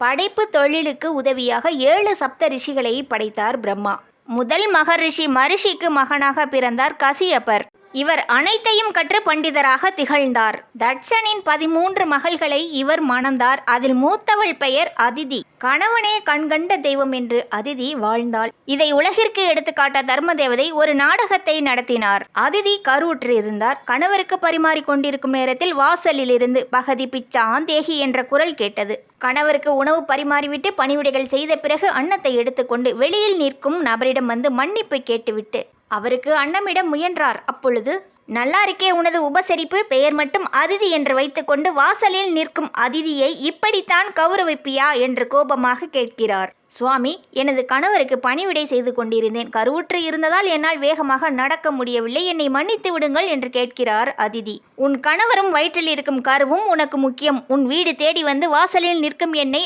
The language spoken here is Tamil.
படைப்பு தொழிலுக்கு உதவியாக 7 சப்த ரிஷிகளை படைத்தார் பிரம்மா. முதல் மகரிஷி மரிஷிக்கு மகனாக பிறந்தார் கசியப்பர். இவர் அனைத்தையும் கற்று பண்டிதராக திகழ்ந்தார். தட்சனின் 13 மகள்களை இவர் மணந்தார். அதில் மூத்தவள் பெயர் அதிதி. கணவனே கண்கண்ட தெய்வம் என்று அதிதி வாழ்ந்தாள். இதை உலகிற்கு எடுத்துக்காட்ட தர்மதேவதை ஒரு நாடகத்தை நடத்தினார். அதிதி கருவுற்று இருந்தார். கணவருக்கு பரிமாறிக் கொண்டிருக்கும் நேரத்தில் வாசலில் இருந்து பகதி பிச்சான் தேகி என்ற குரல் கேட்டது. கணவருக்கு உணவு பரிமாறிவிட்டு பணிவிடைகள் செய்த பிறகு அன்னத்தை எடுத்துக்கொண்டு வெளியில் நிற்கும் நபரிடம் வந்து மன்னிப்பு கேட்டுவிட்டு அவருக்கு அன்னமிட முயன்றார். அப்பொழுது, நல்லா இருக்கே உனது உபசரிப்பு, பெயர் மட்டும் அதிதி என்று வைத்துக்கொண்டு வாசலில் நிற்கும் அதிதியை இப்படித்தான் கௌரவிப்பியா என்று கோபமாக கேட்கிறார். சுவாமி, எனது கணவருக்கு பணிவிடை செய்து கொண்டிருந்தேன். கருவுற்று இருந்ததால் என்னால் வேகமாக நடக்க முடியவில்லை. என்னை மன்னித்து விடுங்கள் என்று கேட்கிறார் அதிதி. உன் கணவரும் வயிற்றில் இருக்கும் கருவும் உனக்கு முக்கியம். உன் வீடு தேடி வந்து வாசலில் நிற்கும் என்னை